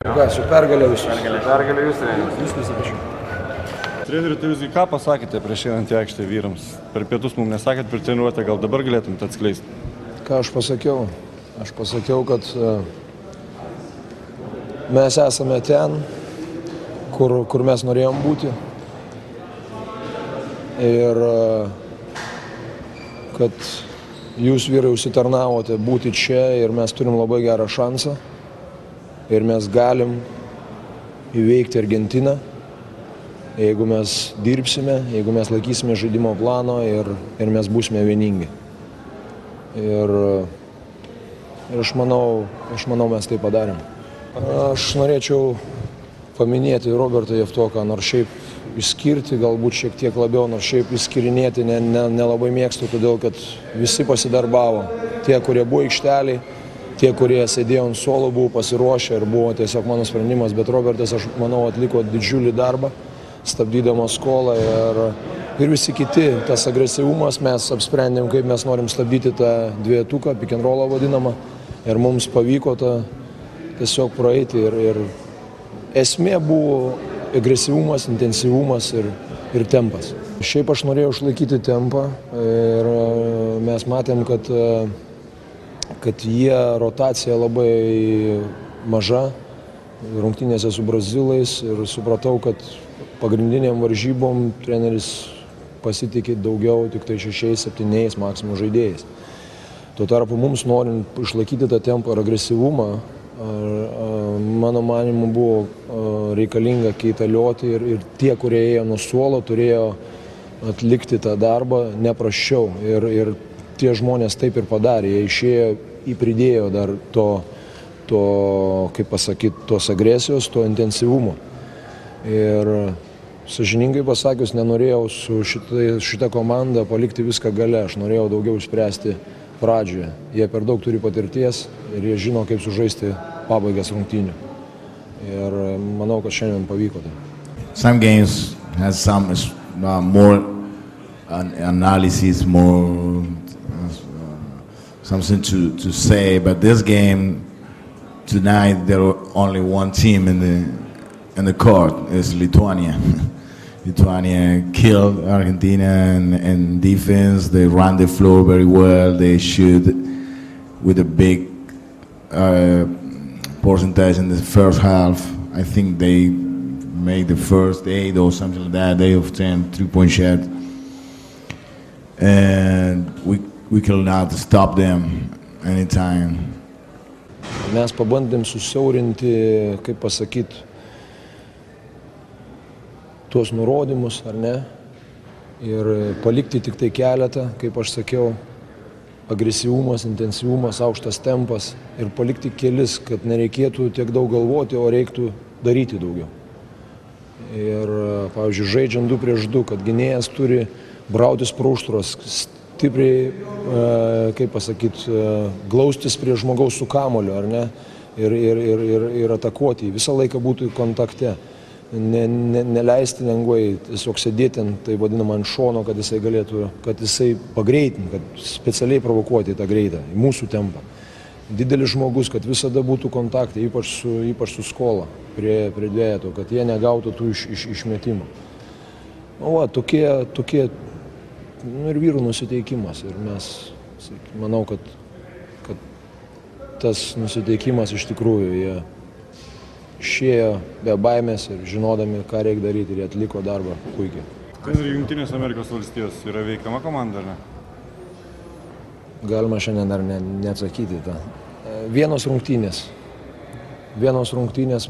Ką, su pergalė visų. Pergalė jūs, treneris. Viskas ačiū. Treneri, tai jūs ką pasakėte prieš einant į aikštę vyrams? Per pietus mums nesakėt, per treniruotę gal dabar galėtumėte atskleisti? Ką aš pasakiau? Aš pasakiau, kad mes esame ten, kur mes norėjom būti. Ir kad jūs vyrai užsitarnavote būti čia ir mes turim labai gerą šansą. Ir mes galim įveikti Argentiną, jeigu mes dirbsime, jeigu mes laikysime žaidimo plano ir mes būsime vieningi. Ir aš manau mes tai padarėm. Aš norėčiau paminėti Robertą Javtoką, nors šiaip išskirti, galbūt šiek tiek labiau, nors šiaip išskirinėti nelabai mėgstu, todėl kad visi pasidarbavo. Tie, kurie buvo aikšteliai, tie, kurie sėdėjo ant suolo, buvo pasiruošę ir buvo tiesiog mano sprendimas, bet Robertas, aš manau, atliko didžiulį darbą, stabdydamas skolą ir visi kiti, tas agresyvumas, mes apsprendėm, kaip mes norim stabdyti tą dviejetuką, pick and rollą vadinamą, ir mums pavyko tą tiesiog praeiti ir esmė buvo agresyvumas, intensyvumas ir tempas. Šiaip aš norėjau išlaikyti tempą ir mes matėm, kad jie rotacija labai maža rungtynėse su brazilais ir supratau, kad pagrindiniam varžybom treneris pasitikė daugiau tik tai 6-7 maksimum žaidėjais. Tuo tarpu mums norint išlaikyti tą tempą ir agresyvumą, mano manimu buvo reikalinga keitalioti ir tie, kurie ėjo nuo suolo, turėjo atlikti tą darbą neprasčiau. Ir tie žmonės taip ir padarė, jie išėjo, pridėjo dar to, kaip pasakyti, tos agresijos, to intensyvumo. Ir sąžiningai pasakius, nenorėjau su šita komanda palikti viską gale, aš norėjau daugiau išspręsti pradžioje. Jie per daug turi patirties ir jie žino, kaip sužaisti pabaigas rungtynių. Ir manau, kad šiandien pavyko tai. Some games has some more analysis, more something to say, but this game tonight there was only one team in the court, is Lithuania. Lithuania killed Argentina in defense. They ran the floor very well. They shoot with a big percentage in the first half. I think they made the first 8 or something like that, 8 of 10 3-point shot. And we cannot stop them anytime. Mes pabandėm susiaurinti, kaip pasakyti, tuos nurodymus, ar ne, ir palikti tik tai keletą, kaip aš sakiau, agresyvumas, intensyvumas, aukštas tempas ir palikti kelis, kad nereikėtų tiek daug galvoti, o reiktų daryti daugiau. Ir, pavyzdžiui, žaidžiant 2 prieš 2, kad gynėjas turi brautis pro užtvaras, stipriai, kaip pasakyti, glaustis prie žmogaus su kamuoliu, ar ne, ir atakuoti, visą laiką būtų kontakte. Neleisti lengvai, tiesiog sėdėti ant, tai vadinama, ant šono, kad jisai galėtų, kad jisai pagreitinti, kad specialiai provokuoti tą greitą, į mūsų tempą. Didelis žmogus, kad visada būtų kontaktai, ypač su skola prie dviejeto, kad jie negautų tų išmetimų. Tokie ir vyrų nusiteikimas. Ir mes, manau, kad tas nusiteikimas iš tikrųjų jie išėjo be baimės ir žinodami, ką reikia daryti, ir jie atliko darbą puikiai. Ir Jungtinės Amerikos valstijos yra veikiama komanda, ar ne? Galima šiandien dar neatsakyti tą. Vienos rungtynės,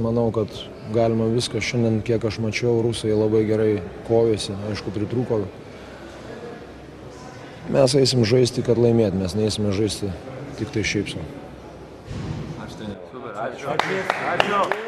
manau, kad galima viską. Šiandien, kiek aš mačiau, rusai labai gerai kovėsi, aišku, pritrūko. Mes eisim žaisti, kad laimėti, mes neįsime žaisti tik tai šiaip sau. Ačiū.